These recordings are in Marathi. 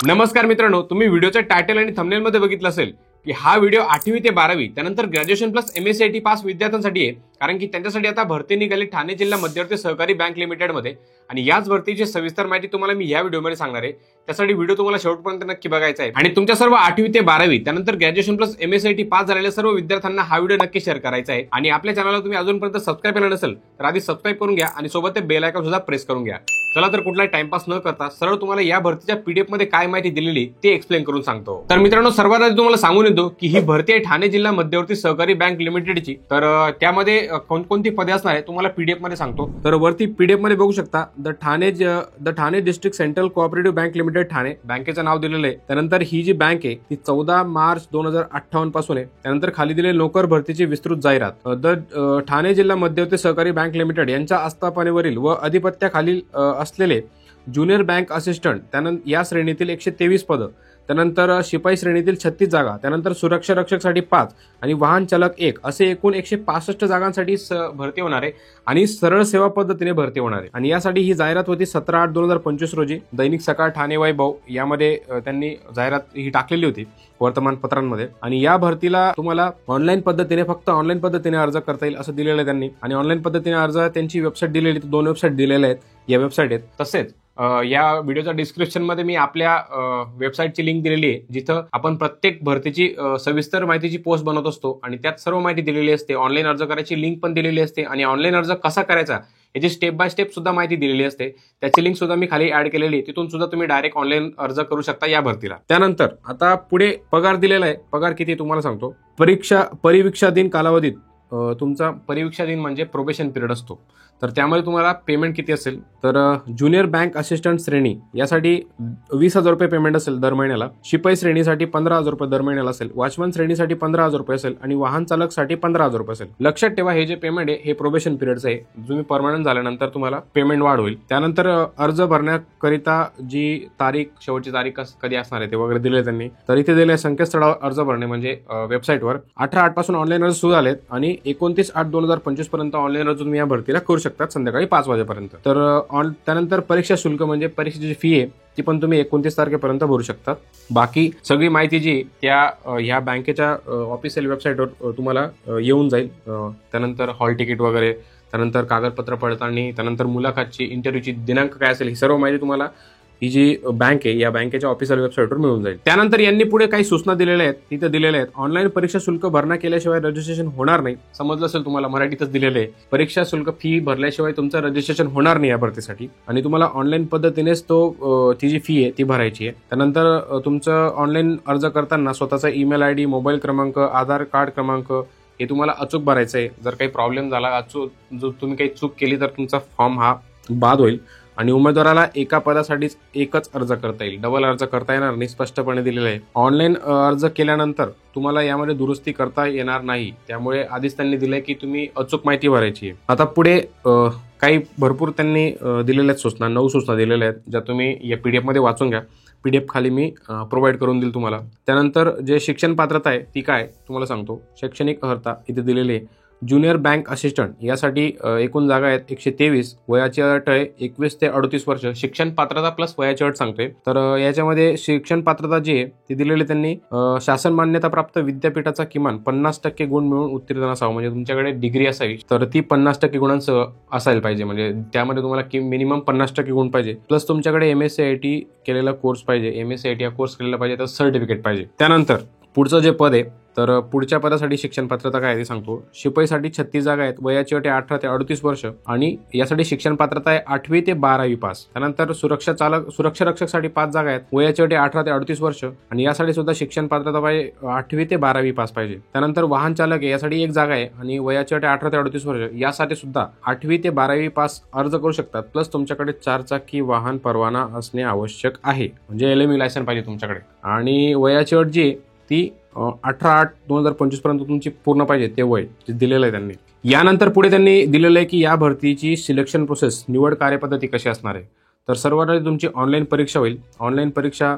नमस्कार मित्रांनो, तुम्ही व्हिडिओच्या टायटल आणि थंबनेल मध्ये बघितलं असेल की हा व्हिडिओ 8वी ते 12वी त्यानंतर ग्रॅज्युएशन प्लस MSc पास विद्यार्थ्यांसाठी आहे। कारण की त्यांच्यासाठी आता भरती निघाली ठाणे जिल्हा मध्यवर्ती सहकारी बँक लिमिटेड मध्ये आणि याच भरतीची सविस्तर माहिती तुम्हाला मी या व्हिडिओमध्ये सांगणार आहे। त्यासाठी व्हिडिओ तुम्हाला शेवटपर्यंत नक्की बघायचा आहे आणि तुमच्या सर्व 8वी ते 12वी त्यानंतर ग्रॅज्युएशन प्लस MSc पास झालेल्या सर्व विद्यार्थ्यांना हा व्हिडिओ नक्की शेअर करायचा आहे। आणि आपल्या चॅनलला तुम्ही अजूनपर्यंत सबस्क्राइब केलं नसेल तर आधी सबस्क्राइब करून घ्या आणि सोबत ते बेल आयकॉन सुद्धा प्रेस करून घ्या। चला तर कुठलाही टाइमपास न करता सरळ तुम्हाला या भरतीच्या PDF मध्ये काय माहिती दिलेली ते एक्सप्लेन करून सांगतो। तर मित्रांनो, सर्वात आधी तुम्हाला सांगून येतो की ही भरती आहे ठाणे जिल्हा मध्यवर्ती सहकारी बँक लिमिटेडची। तर त्यामध्ये कोणकोणती पदे असणार आहे तुम्हाला PDF मध्ये सांगतो। तर वरती PDF मध्ये बघू शकता the Thane district central cooperative bank limited Thane बँकेचं नाव दिलेलं आहे। त्यानंतर ही जी बँक आहे ती 14 मार्च 2058 पासून आहे। त्यानंतर खाली दिलेली नोकर भरतीची विस्तृत जाहिरात द ठाणे जिल्हा मध्यवर्ती सहकारी बँक लिमिटेड यांच्या आस्थापनेवरील व अधिपत्याखालील असलेले ज्युनियर बँक असिस्टंट त्यानंतर या श्रेणीतील 123 पद, त्यानंतर शिपाई श्रेणीतील 36 जागा, त्यानंतर सुरक्षा रक्षकसाठी 5 आणि वाहन चालक 1 असे एकूण 165 जागांसाठी भरती होणार आहे आणि सरळ सेवा पद्धतीने भरती होणार आहे। आणि यासाठी ही जाहिरात होती 17/8/2025 रोजी दैनिक सकाळ ठाणे वैभव यामध्ये त्यांनी जाहिरात ही टाकलेली होती वर्तमानपत्रांमध्ये। आणि या भरतीला तुम्हाला ऑनलाईन पद्धतीने फक्त ऑनलाईन पद्धतीने अर्ज करता येईल असं दिलेलं आहे त्यांनी। आणि ऑनलाईन पद्धतीने अर्ज त्यांची वेबसाईट दिलेली, 2 वेबसाईट दिलेल्या आहेत, या वेबसाईट आहेत। तसेच या व्हिडिओच्या डिस्क्रिप्शन मध्ये मी आपल्या वेबसाईटची लिंक दिलेली आहे जिथं आपण प्रत्येक भरतीची सविस्तर माहितीची पोस्ट बनवत असतो आणि त्यात सर्व माहिती दिलेली असते। ऑनलाईन अर्ज करायची लिंक पण दिलेली असते आणि ऑनलाईन अर्ज कसा करायचा याची स्टेप बाय स्टेप सुद्धा माहिती दिलेली असते। त्याची लिंक सुद्धा मी खाली ऍड केलेली आहे, तिथून सुद्धा तुम्ही डायरेक्ट ऑनलाईन अर्ज करू शकता या भरतीला। त्यानंतर आता पुढे पगार दिलेला आहे। पगार किती तुम्हाला सांगतो। परिवीक्षा दिन कालावधीत तुमचा परिवीक्षा दिन म्हणजे प्रोबेशन पिरियड असतो, तर त्यामध्ये तुम्हाला पेमेंट किती असेल तर ज्युनियर बँक असिस्टंट श्रेणी यासाठी 20,000 रुपये पेमेंट असेल दर महिन्याला, शिपाई श्रेणीसाठी 15,000 रुपये दर महिन्याला असेल, वॉचमन श्रेणीसाठी 15,000 रुपये असेल आणि वाहन चालकसाठी 15,000 रुपये असेल। लक्षात ठेवा हे जे पेमेंट आहे हे प्रोबेशन पिरियडचं आहे, तुम्ही परमनंट झाल्यानंतर तुम्हाला पेमेंट वाढ होईल। त्यानंतर अर्ज भरण्याकरिता जी तारीख, शेवटची तारीख कधी असणार आहे ते वगैरे दिले त्यांनी। तर इथे दिले संकेतस्थळावर अर्ज भरणे म्हणजे वेबसाईटवर 18/8 पासून ऑनलाईन अर्ज सुरू झालेत आणि 29/8/2025 पर्यंत ऑनलाईन अर्ज तुम्ही या भरतीला करू शकतात संध्याकाळी 5 वाजेपर्यंत। तर त्यानंतर परीक्षा शुल्क म्हणजे परीक्षेची फी आहे ती पण तुम्ही 29 तारखेपर्यंत भरू शकतात। बाकी सगळी माहिती जी त्या ह्या बँकेच्या ऑफिशियल वेबसाईटवर तुम्हाला येऊन जाईल। त्यानंतर हॉल तिकीट वगैरे, त्यानंतर कागदपत्र पडताळणी, त्यानंतर मुलाखतची, इंटरव्ह्यूची दिनांक काय असेल ही सर्व माहिती तुम्हाला ही जी बँक आहे या बँकेच्या ऑफिशियल वेबसाईटवर मिळून जाईल। त्यानंतर यांनी पुढे काही सूचना दिलेल्या आहेत, तिथे दिलेल्या आहेत ऑनलाईन परीक्षा शुल्क भरणा केल्याशिवाय रजिस्ट्रेशन होणार नाही। समजलं असेल तुम्हाला, मराठीतच दिलेले आहे। परीक्षा शुल्क फी भरल्याशिवाय तुमचं रजिस्ट्रेशन होणार नाही या भरतीसाठी आणि तुम्हाला ऑनलाईन पद्धतीनेच ती जी फी आहे ती भरायची आहे। त्यानंतर तुमचं ऑनलाईन अर्ज करताना स्वतःचा ईमेल ID, मोबाईल क्रमांक, आधार कार्ड क्रमांक हे तुम्हाला अचूक भरायचं आहे। जर काही प्रॉब्लेम झाला, जर तुम्ही काही चूक केली तर तुमचा फॉर्म हा बाद होईल आणि उमेदवाराला एका पदासाठीच एकच अर्ज करता येईल, डबल अर्ज करता येणार नाही, स्पष्टपणे दिलेलं आहे। ऑनलाईन अर्ज केल्यानंतर तुम्हाला यामध्ये दुरुस्ती करता येणार नाही, त्यामुळे आधीच त्यांनी दिलंय की तुम्ही अचूक माहिती भरायची आहे। आता पुढे काही भरपूर त्यांनी दिलेल्या सूचना, 9 सूचना दिलेल्या आहेत ज्या तुम्ही या PDF मध्ये वाचून घ्या। PDF खाली मी प्रोव्हाइड करून देईल तुम्हाला। त्यानंतर जे शिक्षण पात्रता आहे ती काय तुम्हाला सांगतो। शैक्षणिक अर्हता इथे दिलेली आहे। ज्युनियर बँक असिस्टंट यासाठी एकूण जागा आहेत 123, वयाची अट आहे 21 ते 38 वर्ष, शिक्षण पात्रता प्लस वयाची अट सांगते। तर याच्यामध्ये शिक्षण पात्रता जी आहे ती दिलेली त्यांनी शासन मान्यता प्राप्त विद्यापीठाचा किमान 50% गुण मिळून उत्तीर्ण असावं, म्हणजे तुमच्याकडे डिग्री असावी तर ती 50% गुणांसह असायला पाहिजे, म्हणजे त्यामध्ये तुम्हाला मिनिमम 50% गुण पाहिजे, प्लस तुमच्याकडे MSc केलेला कोर्स पाहिजे, MSc हा कोर्स केलेला पाहिजे, तर सर्टिफिकेट पाहिजे। त्यानंतर पुढचं जे पद आहे तर पुढच्या पदासाठी शिक्षण पात्रता काय ते सांगतो। शिपाईसाठी 36 जागा आहेत, वयाची अट 18 ते 38 वर्ष आणि यासाठी शिक्षण पात्रता आहे 8वी ते 12वी पास। त्यानंतर सुरक्षा रक्षकसाठी 5 जागा आहेत, वयाची अट 18 ते 38 वर्ष आणि यासाठी सुद्धा शिक्षण पात्रता पाहिजे 8वी ते 12वी पास पाहिजे। त्यानंतर वाहन चालक आहे यासाठी 1 जागा आहे आणि वयाची अट 18 ते 38 वर्ष, यासाठी सुद्धा 8वी ते 12वी पास अर्ज करू शकतात, प्लस तुमच्याकडे 4 चाकी वाहन परवाना असणे आवश्यक आहे, म्हणजे LME लायसन पाहिजे तुमच्याकडे। आणि वयाची अट जी ती 18/8/2025 पर्यंत तुमची पूर्ण पाहिजे ते वय दिलेलं आहे त्यांनी। यानंतर पुढे त्यांनी दिलेलं आहे की या भरतीची सिलेक्शन प्रोसेस, निवड कार्यपद्धती कशी असणार आहे। तर सर्वात आधी तुमची ऑनलाईन परीक्षा होईल। ऑनलाईन परीक्षा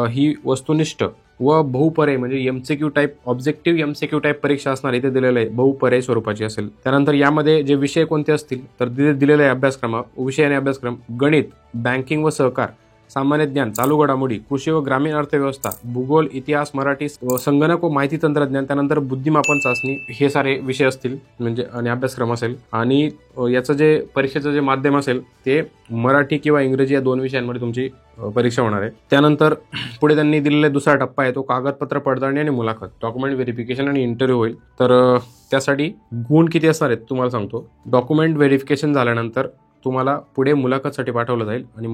ही वस्तुनिष्ठ व बहुपर्याय म्हणजे MCQ type, objective MCQ type परीक्षा असणार इथे दिलेलं आहे, बहुपर्याय स्वरूपाची असेल। त्यानंतर यामध्ये जे विषय कोणते असतील तर दिलेले आहे अभ्यासक्रम, विषय आणि अभ्यासक्रम, गणित, बँकिंग व सहकार, सामान्य ज्ञान, चालू घडामोडी, कृषी व ग्रामीण अर्थव्यवस्था, भूगोल, इतिहास, मराठी, संगणक व माहिती तंत्रज्ञान, त्यानंतर बुद्धिमापन चाचणी, हे सारे विषय असतील म्हणजे आणि अभ्यासक्रम असेल. आणि याचं जे परीक्षेचं जे माध्यम असेल ते मराठी किंवा इंग्रजी या 2 विषयांमध्ये तुमची परीक्षा होणार आहे. त्यानंतर पुढे त्यांनी दिलेला दुसरा टप्पा आहे तो कागदपत्र पडताळणी आणि मुलाखत, डॉक्युमेंट व्हेरिफिकेशन आणि इंटरव्ह्यू होईल. तर त्यासाठी गुण किती असणार आहेत तुम्हाला सांगतो. डॉक्युमेंट व्हेरिफिकेशन झाल्यानंतर तुम्हाला पुढे मुलाखतसाठी पाठवलं जाईल आणि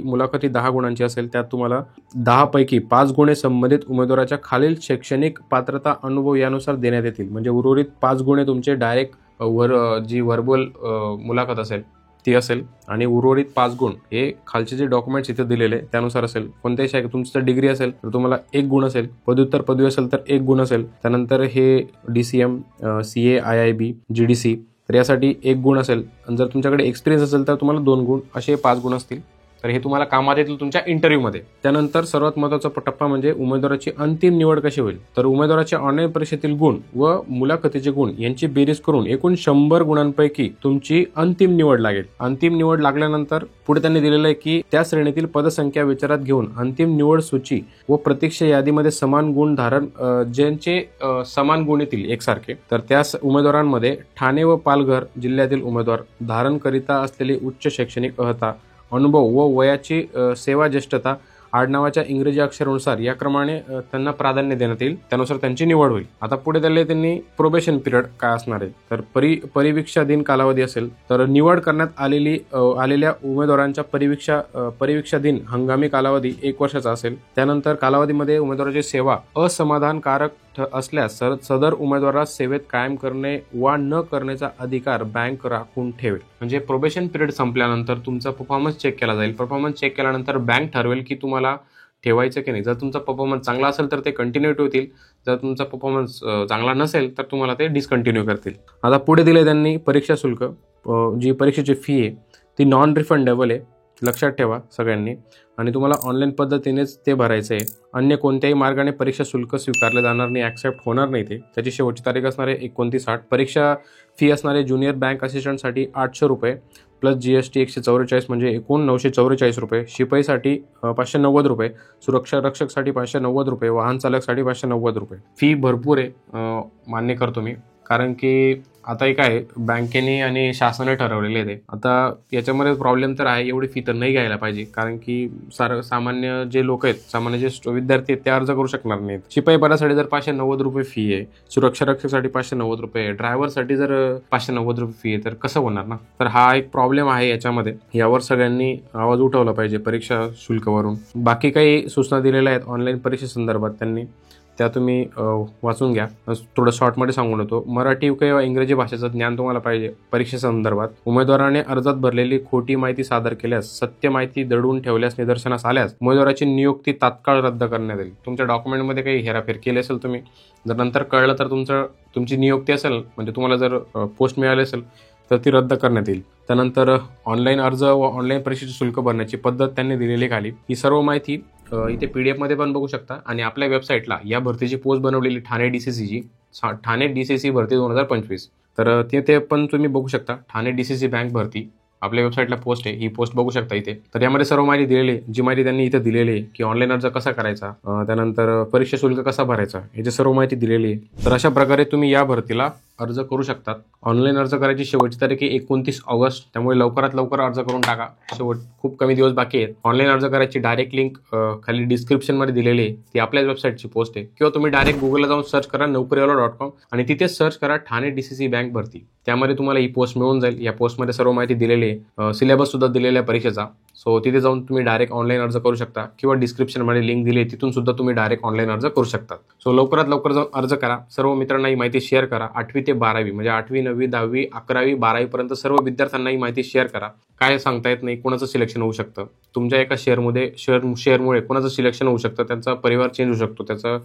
मुलाखती 10 गुणांची असेल. त्यात तुम्हाला 10 पैकी 5 गुणे संबंधित उमेदवाराच्या खालील शैक्षणिक पात्रता अनुभव यानुसार देण्यात येतील. म्हणजे उर्वरित 5 गुणे तुमचे डायरेक्ट जी व्हर्बल मुलाखत असेल ती असेल आणि उर्वरित 5 गुण हे खालचे जे डॉक्युमेंट्स इथे दिलेले त्यानुसार असेल. कोणत्याही शाखेत तुमची जर डिग्री असेल तर तुम्हाला 1 गुण असेल, पदव्युत्तर पदवी असेल तर 1 गुण असेल. त्यानंतर हे DCM, CA, IIB, GDC तर यासाठी 1 गुण असेल. आणि जर तुमच्याकडे एक्सपिरियन्स असेल तर तुम्हाला 2 गुण, असे 5 गुण असतील. तर हे तुम्हाला कामात येतील तुमच्या इंटरव्ह्यूमध्ये. त्यानंतर सर्वात महत्त्वाचा टप्पा म्हणजे उमेदवाराची अंतिम निवड कशी होईल. तर उमेदवाराच्या ऑनलाईन परीक्षेतील गुण व मुलाखतीचे गुण यांची बेरीज करून एकूण 100 गुणांपैकी तुमची अंतिम निवड लागेल. अंतिम निवड लागल्यानंतर पुढे त्यांनी दिलेलं आहे की त्या श्रेणीतील पदसंख्या विचारात घेऊन अंतिम निवड सूची व प्रतीक्षा यादीमध्ये समान गुण धारण ज्यांचे समान गुण येतील एकसारखे तर त्या उमेदवारांमध्ये ठाणे व पालघर जिल्ह्यातील उमेदवार, धारण करिता असलेली उच्च शैक्षणिक अर्हता, अनुभव व वयाची सेवा ज्येष्ठता, आडनावाच्या इंग्रजी अक्षरानुसार या क्रमाने त्यांना प्राधान्य देण्यात येईल. त्यानुसार त्यांची निवड होईल. आता पुढे त्यांनी प्रोबेशन पिरियड काय असणार आहे तर परिवीक्षाधीन कालावधी असेल तर निवड करण्यात आलेल्या उमेदवारांच्या परिवीक्षाधीन हंगामी कालावधी 1 वर्षाचा असेल. त्यानंतर कालावधीमध्ये उमेदवाराची सेवा असमाधानकारक असल्यास सदर उमेदवारास सेवेत कायम करणे वा न करण्याचा अधिकार बँक राखून ठेवेल. म्हणजे प्रोबेशन पिरियड संपल्यानंतर तुमचा परफॉर्मन्स चेक केला जाईल. परफॉर्मन्स चेक केल्यानंतर बँक ठरवेल की तुम्हाला ठेवायचं की नाही. जर तुमचा परफॉर्मन्स चांगला असेल तर ते कंटिन्यू ठेवतील, जर तुमचा परफॉर्मन्स चांगला नसेल तर तुम्हाला ते डिस्कंटिन्यू करतील. आता पुढे दिले त्यांनी परीक्षा शुल्क, जी परीक्षेची फी आहे ती नॉन रिफंडेबल आहे, लक्षात ठेवा सगळ्यांनी. आणि तुम्हाला ऑनलाईन पद्धतीनेच ते भरायचं आहे. अन्य कोणत्याही मार्गाने परीक्षा शुल्क स्वीकारले जाणार नाही, ॲक्सेप्ट होणार नाही ते. त्याची शेवटची तारीख असणार आहे 29/8. परीक्षा फी असणार आहे ज्युनियर बँक असिस्टंटसाठी 800 रुपये प्लस GST 144 म्हणजे एकूण 944 रुपये. शिपाईसाठी 590 रुपये, सुरक्षा रक्षकसाठी 590 रुपये, वाहन चालकसाठी 590 रुपये. फी भरपूर आहे, मान्य करतो मी. कारण की आता एक आहे बँकेने आणि शासनाने ठरवलेले आहे. आता याच्यामध्ये प्रॉब्लेम तर आहे, एवढी फी तर नाही घ्यायला पाहिजे. कारण की सामान्य जे लोक आहेत, सामान्य जे विद्यार्थी आहेत ते अर्ज करू शकणार नाहीत. शिपाई पदासाठी जर 590 रुपये फी आहे, सुरक्षा रक्षकसाठी 590 रुपये, ड्रायव्हरसाठी जर 590 रुपये फी आहे तर कसं होणार ना. तर हा एक प्रॉब्लेम आहे याच्यामध्ये. यावर सगळ्यांनी आवाज उठवला पाहिजे परीक्षा शुल्कावरून. बाकी काही सूचना दिलेल्या आहेत ऑनलाईन परीक्षेसंदर्भात त्यांनी, त्या तुम्ही वाचून घ्या. थोडं शॉर्टमध्ये सांगून होतो. मराठी किंवा इंग्रजी भाषेचं ज्ञान तुम्हाला पाहिजे परीक्षेसंदर्भात. उमेदवाराने अर्जात भरलेली खोटी माहिती सादर केल्यास, सत्य माहिती दडवून ठेवल्यास, निदर्शनास आल्यास उमेदवाराची नियुक्ती तात्काळ रद्द करण्यात येईल. तुमच्या डॉक्युमेंटमध्ये काही हेराफेर केली असेल तुम्ही, जर नंतर कळलं तर तुमची नियुक्ती असेल म्हणजे तुम्हाला जर पोस्ट मिळाली असेल तर ती रद्द करण्यात येईल. त्यानंतर ऑनलाईन अर्ज व ऑनलाईन परीक्षेचे शुल्क भरण्याची पद्धत त्यांनी दिलेली खाली. ही सर्व माहिती इथे PDF मध्ये पण बघू शकता. आणि आपल्या वेबसाईटला या भरतीची पोस्ट बनवलेली ठाणे DCC भरती 2025 तर ते पण तुम्ही बघू शकता. ठाणे DCC बँक भरती आपल्या वेबसाईटला पोस्ट आहे, ही पोस्ट बघू शकता इथे. तर यामध्ये सर्व माहिती दिलेली आहे. जी माहिती त्यांनी इथे दिलेली आहे की ऑनलाईन अर्ज कसा करायचा, त्यानंतर परीक्षा शुल्क कसा भरायचा, याची सर्व माहिती दिलेली आहे. तर अशा प्रकारे तुम्ही या भरतीला अर्ज करू शकतात. ऑनलाईन अर्ज करायची शेवटची तारीख आहे 29 ऑगस्ट. त्यामुळे लवकरात लवकर अर्ज करून टाका. खूप कमी दिवस बाकी आहेत. ऑनलाईन अर्ज करायची डायरेक्ट लिंक खाली डिस्क्रिप्शनमध्ये दिलेली आहे, ती आपल्याच वेबसाईटची पोस्ट आहे. किंवा तुम्ही डायरेक्ट गुगलला जाऊन सर्च करा naukriwala.com आणि तिथे सर्च करा ठाणे DCC बँक भरती. त्यामध्ये तुम्हाला ही पोस्ट मिळून जाईल. या पोस्टमध्ये सर्व माहिती दिलेली आहे, सिलेबस सुद्धा दिलेला आहे परीक्षेचा. सो तिथे जाऊन तुम्ही डायरेक्ट ऑनलाईन अर्ज करू शकता किंवा डिस्क्रिप्शनमध्ये लिंक दिली आहे, तिथून सुद्धा तुम्ही डायरेक्ट ऑनलाईन अर्ज करू शकता. सो लवकरात लवकर जाऊन अर्ज करा. सर्व मित्रांना ही माहिती शेअर करा. 8वी ते 12वी म्हणजे 8वी, 9वी, 10वी, 11वी, 12वी पर्यंत सर्व विद्यार्थ्यांना ही माहिती शेअर करा. काय सांगता येत नाही, कोणाचं सिलेक्शन होऊ शकतं. तुमच्या एका शेअरमुळे कोणाचं सिलेक्शन होऊ शकतं, त्यांचा परिवार चेंज होऊ शकतो, त्याचं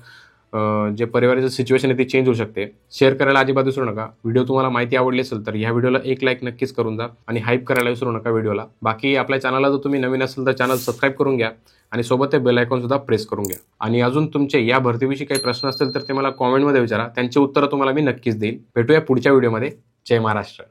जे परिवाराचं सिच्युएशन आहे ती चेंज होऊ शकते. शेअर करायला अजिबात विसरू नका. व्हिडिओ तुम्हाला माहिती आवडली असेल तर ह्या व्हिडिओला 1 लाईक नक्कीच करून जा आणि हाईप करायला विसरू नका व्हिडिओला. बाकी आपल्या चॅनलला जर तुम्ही नवीन असेल तर चॅनल सबस्क्राईब करून घ्या आणि सोबत ते बेल आयकॉन सुद्धा प्रेस करून घ्या. आणि अजून तुमचे या भरतीविषयी काही प्रश्न असतील तर ते मला कॉमेंटमध्ये विचारा. त्यांची उत्तरं तुम्हाला मी नक्कीच देईल. भेटूया पुढच्या व्हिडिओमध्ये. जय महाराष्ट्र.